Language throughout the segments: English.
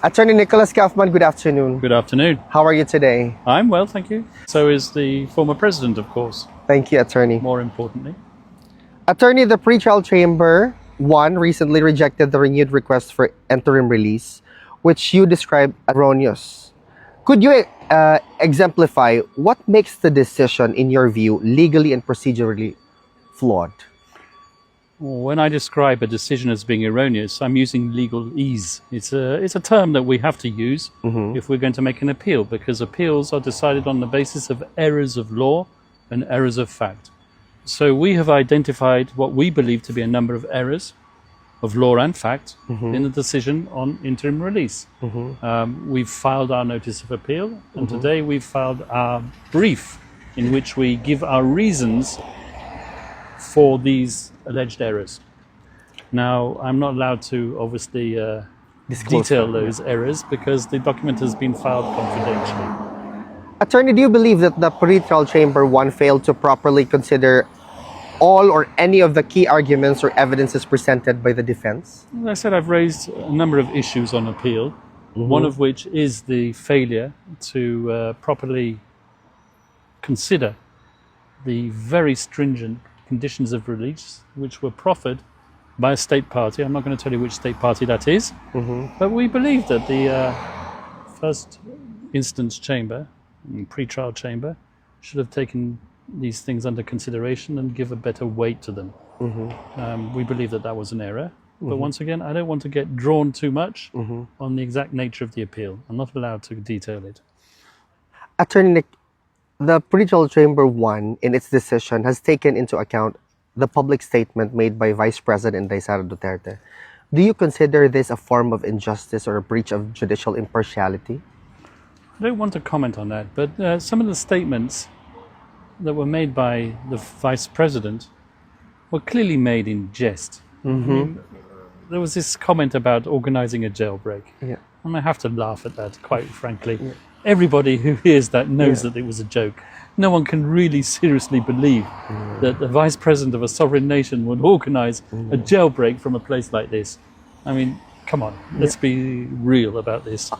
Attorney Nicholas Kaufman, good afternoon. Good afternoon. How are you today? I'm well, thank you. So is the former president, of course, Thank you, Attorney. more importantly. Attorney, the pretrial chamber 1 recently rejected the renewed request for interim release, which you described as erroneous. Could you exemplify what makes the decision, in your view, legally and procedurally flawed? When I describe a decision as being erroneous, I'm using legalese. It's a term that we have to use if we're going to make an appeal, because appeals are decided on the basis of errors of law and errors of fact. So we have identified what we believe to be a number of errors of law and fact in the decision on interim release. We've filed our notice of appeal, and today we've filed our brief in which we give our reasons for these alleged errors. Now, I'm not allowed to obviously detail those errors because the document has been filed confidentially. Attorney, do you believe that the pretrial chamber 1 failed to properly consider all or any of the key arguments or evidences presented by the defense? As I said, I've raised a number of issues on appeal, one of which is the failure to properly consider the very stringent conditions of release which were proffered by a state party. I'm not going to tell you which state party that is, but we believe that the first instance chamber, pre-trial chamber, should have taken these things under consideration and give a better weight to them. We believe that that was an error, but once again, I don't want to get drawn too much on the exact nature of the appeal. I'm not allowed to detail it. Attorney Nick, the pretrial chamber 1 in its decision has taken into account the public statement made by Vice President Duterte. Do you consider this a form of injustice or a breach of judicial impartiality? I don't want to comment on that, but some of the statements that were made by the Vice President were clearly made in jest. I mean, there was this comment about organizing a jailbreak, and I have to laugh at that, quite frankly. Everybody who hears that knows that it was a joke. No one can really seriously believe that the Vice President of a sovereign nation would organize a jailbreak from a place like this. I mean, come on, let's be real about this.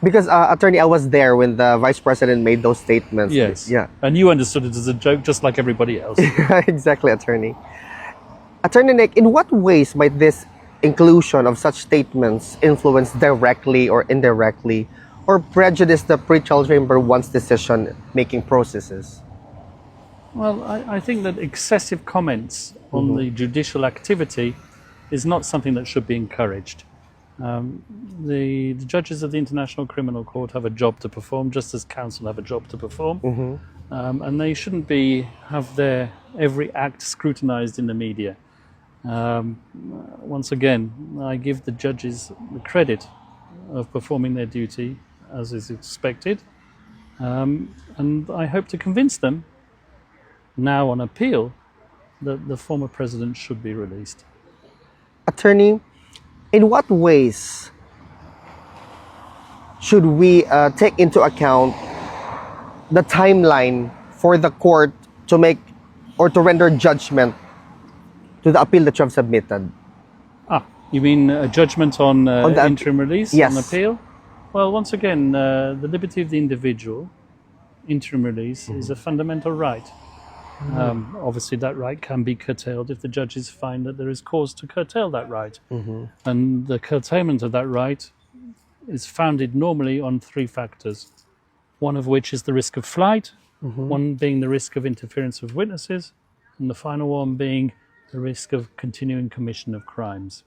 Because, Attorney, I was there when the Vice President made those statements. Yes. Yeah. And you understood it as a joke just like everybody else. Exactly, Attorney. Attorney Nick, in what ways might this inclusion of such statements influence directly or indirectly or prejudice the pretrial chamber 1's decision-making processes? Well, I think that excessive comments on the judicial activity is not something that should be encouraged. The judges of the International Criminal Court have a job to perform, just as counsel have a job to perform, and they shouldn't have their every act scrutinized in the media. Once again, I give the judges the credit of performing their duty as is expected, and I hope to convince them now on appeal that the former president should be released. Attorney, in what ways should we take into account the timeline for the court to make or to render judgment to the appeal that you have submitted? You mean a judgment on the interim release, yes, on appeal? Well, once again, the liberty of the individual, interim release, is a fundamental right. Obviously, that right can be curtailed if the judges find that there is cause to curtail that right. And the curtailment of that right is founded normally on 3 factors, one of which is the risk of flight, one being the risk of interference with witnesses, and the final one being the risk of continuing commission of crimes.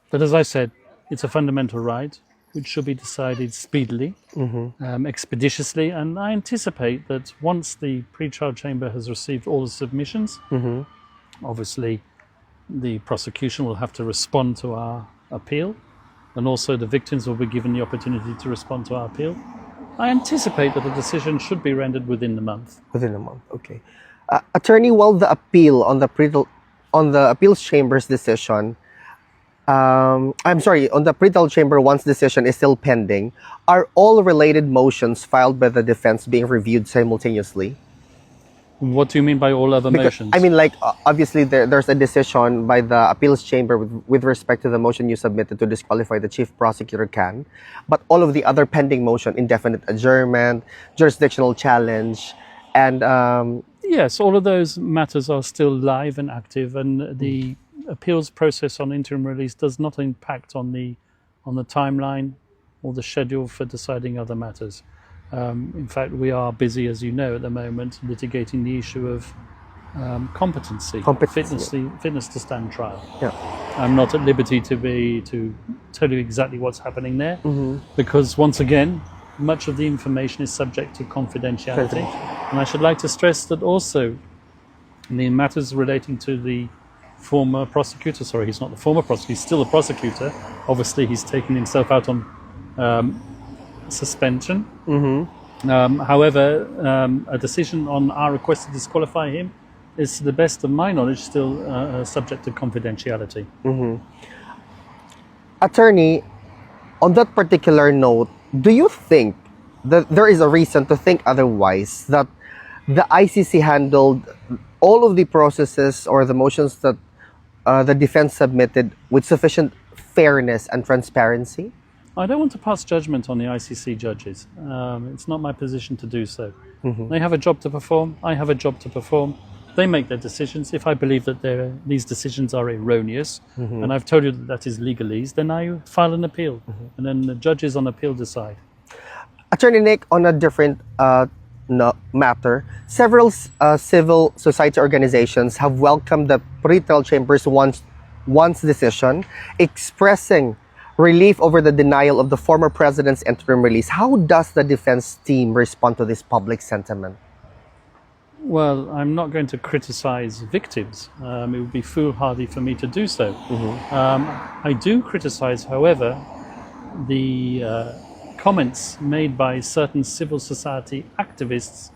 But as I said, it's a fundamental right which should be decided speedily, expeditiously, and I anticipate that once the pre-trial chamber has received all the submissions, obviously the prosecution will have to respond to our appeal, and also the victims will be given the opportunity to respond to our appeal. I anticipate that a decision should be rendered within the month. Within a month, okay. Attorney, while the appeal on the appeals chamber's decision, on the pretrial chamber 1's decision is still pending, are all related motions filed by the defense being reviewed simultaneously? What do you mean by all other motions? I mean, like, obviously there's a decision by the appeals chamber with respect to the motion you submitted to disqualify the chief prosecutor can, but all of the other pending motion, indefinite adjournment, jurisdictional challenge, and Yes, all of those matters are still live and active, and the appeals process on interim release does not impact on the timeline or the schedule for deciding other matters. In fact, we are busy, as you know, at the moment, litigating the issue of competency, fitness to stand trial. Yeah. I'm not at liberty to tell you exactly what's happening there, because once again, much of the information is subject to confidentiality. And I should like to stress that also in the matters relating to the former prosecutor, sorry, he's not the former prosecutor, he's still a prosecutor. Obviously, he's taken himself out on suspension. However, a decision on our request to disqualify him is, to the best of my knowledge, still subject to confidentiality. Attorney, on that particular note, do you think that there is a reason to think otherwise, that the ICC handled all of the processes or the motions that the defense submitted with sufficient fairness and transparency? I don't want to pass judgment on the ICC judges. It's not my position to do so. They have a job to perform. I have a job to perform. They make their decisions. If I believe that these decisions are erroneous, and I've told you that is legalese, then I file an appeal, and then the judges on appeal decide. Attorney Nick, on a different matter, several civil society organizations have welcomed the pretrial chamber's once decision, expressing relief over the denial of the former president's interim release. How does the defense team respond to this public sentiment? Well, I'm not going to criticize victims. It would be foolhardy for me to do so. I do criticize, however, the comments made by certain civil society activists,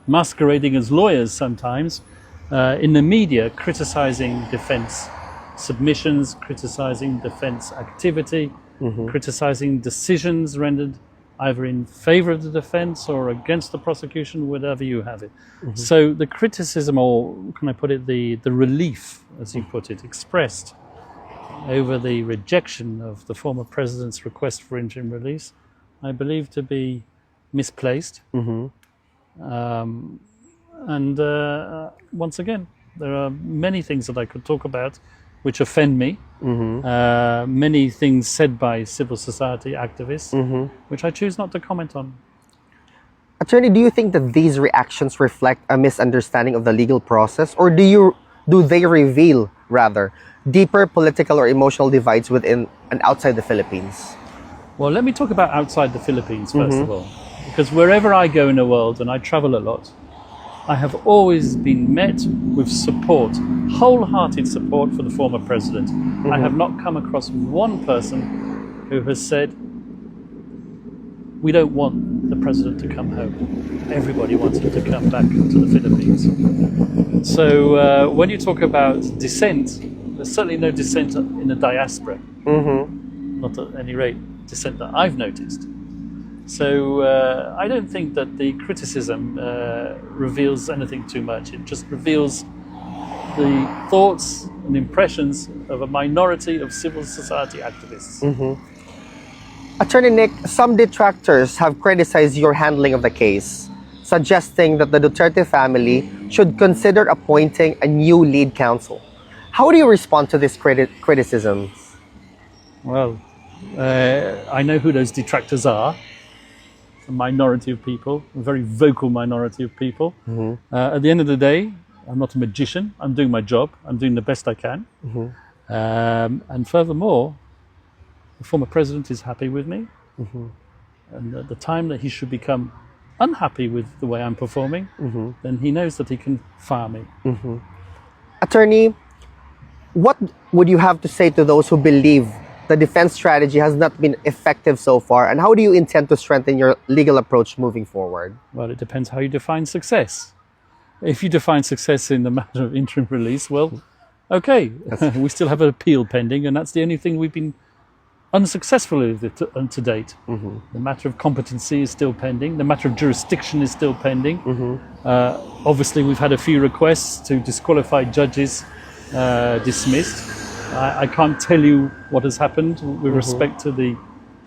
masquerading as lawyers sometimes, in the media, criticizing defense submissions, criticizing defense activity, criticizing decisions rendered either in favor of the defense or against the prosecution, whatever you have it. So the criticism, or can I put it, the relief, as you put it, expressed over the rejection of the former president's request for interim release, I believe to be misplaced. Once again, there are many things that I could talk about which offend me. Many things said by civil society activists, which I choose not to comment on. Attorney, do you think that these reactions reflect a misunderstanding of the legal process, or do they reveal, rather, deeper political or emotional divides within and outside the Philippines? Well, let me talk about outside the Philippines first of all, because wherever I go in the world, and I travel a lot, I have always been met with support, wholehearted support for the former president. I have not come across one person who has said, we don't want the president to come home. Everybody wants him to come back to the Philippines. So when you talk about dissent, there's certainly no dissent in the diaspora. Not at any rate dissent that I've noticed. So I don't think that the criticism reveals anything too much. It just reveals the thoughts and impressions of a minority of civil society activists. Attorney Nick, some detractors have criticized your handling of the case, suggesting that the Duterte family should consider appointing a new lead counsel. How do you respond to these criticisms? Well, I know who those detractors are. A minority of people, a very vocal minority of people. At the end of the day, I'm not a magician. I'm doing my job. I'm doing the best I can. And furthermore, the former president is happy with me. And at the time that he should become unhappy with the way I'm performing, then he knows that he can fire me. Attorney, what would you have to say to those who believe the defense strategy has not been effective so far, and how do you intend to strengthen your legal approach moving forward? Well, it depends how you define success. If you define success in the matter of interim release, well, okay, we still have an appeal pending, and that's the only thing we've been unsuccessfully to date. The matter of competency is still pending. The matter of jurisdiction is still pending. Obviously, we've had a few requests to disqualify judges dismissed. I can't tell you what has happened with respect to the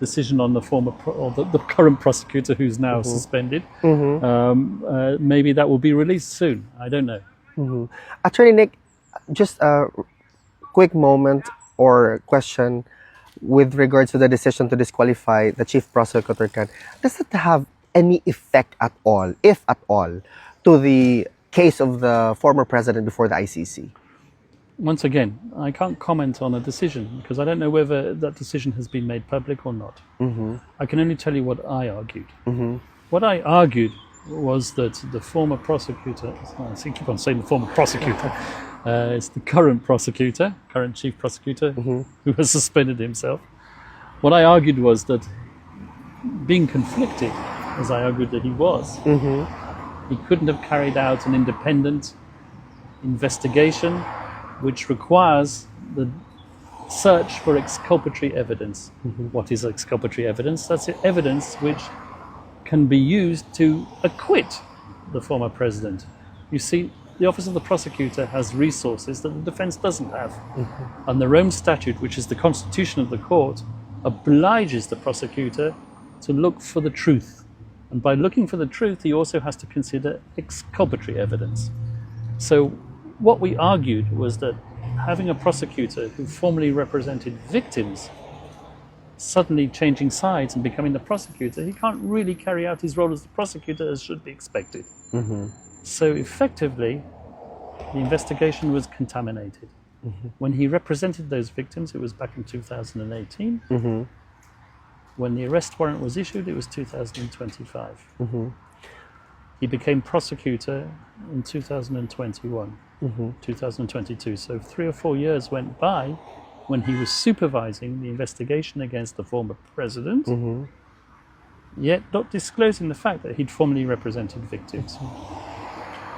decision on the the current prosecutor who's now suspended. Maybe that will be released soon. I don't know. Attorney Nick, just a quick moment or question with regards to the decision to disqualify the chief prosecutor. Does it have any effect at all, if at all, to the case of the former president before the ICC? Once again, I can't comment on a decision because I don't know whether that decision has been made public or not. I can only tell you what I argued. What I argued was that the former prosecutor, I keep on saying the former prosecutor, it's the current prosecutor, current chief prosecutor, who has suspended himself. What I argued was that being conflicted, as I argued that he was, he couldn't have carried out an independent investigation which requires the search for exculpatory evidence. What is exculpatory evidence? That's evidence which can be used to acquit the former president. You see, the Office of the Prosecutor has resources that the defense doesn't have. And the Rome Statute, which is the constitution of the court, obliges the prosecutor to look for the truth. And by looking for the truth, he also has to consider exculpatory evidence. So what we argued was that having a prosecutor who formerly represented victims suddenly changing sides and becoming the prosecutor, he can't really carry out his role as the prosecutor as should be expected. So effectively, the investigation was contaminated. When he represented those victims, it was back in 2018. When the arrest warrant was issued, it was 2025. He became prosecutor in 2021, 2022. So 3 or 4 years went by when he was supervising the investigation against the former president, yet not disclosing the fact that he'd formerly represented victims.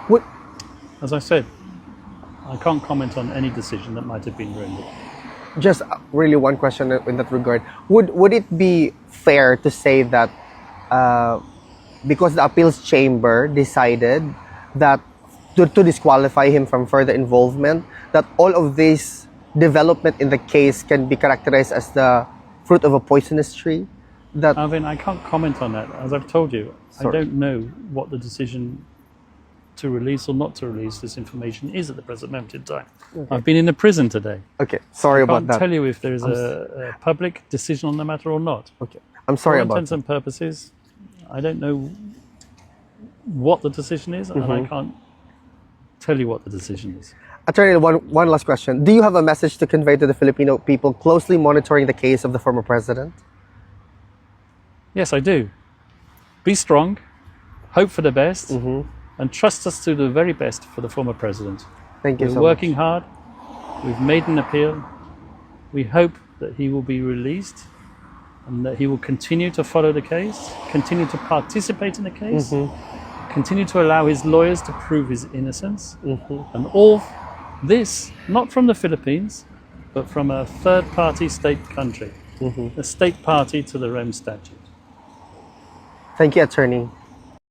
What? As I said, I can't comment on any decision that might have been rendered. Just really one question in that regard. Would it be fair to say that because the appeals chamber decided that to disqualify him from further involvement, that all of this development in the case can be characterized as the fruit of a poisonous tree? That Alvin, I can't comment on that. As I've told you, I don't know what the decision to release or not to release this information is at the present moment in time. I've been in the prison today. Okay, sorry about that. I can't tell you if there is a public decision on the matter or not. Okay, I'm sorry For about intents and purposes, I don't know what the decision is, and I can't tell you what the decision is. Attorney, one last question. Do you have a message to convey to the Filipino people closely monitoring the case of the former president? Yes, I do. Be strong, hope for the best, and trust us to do the very best for the former president. Thank you so We're much. working hard. We've made an appeal. We hope that he will be released and that he will continue to follow the case, continue to participate in the case, continue to allow his lawyers to prove his innocence, and all this, not from the Philippines, but from a third-party state country, a state party to the Rome Statute. Thank you, Attorney.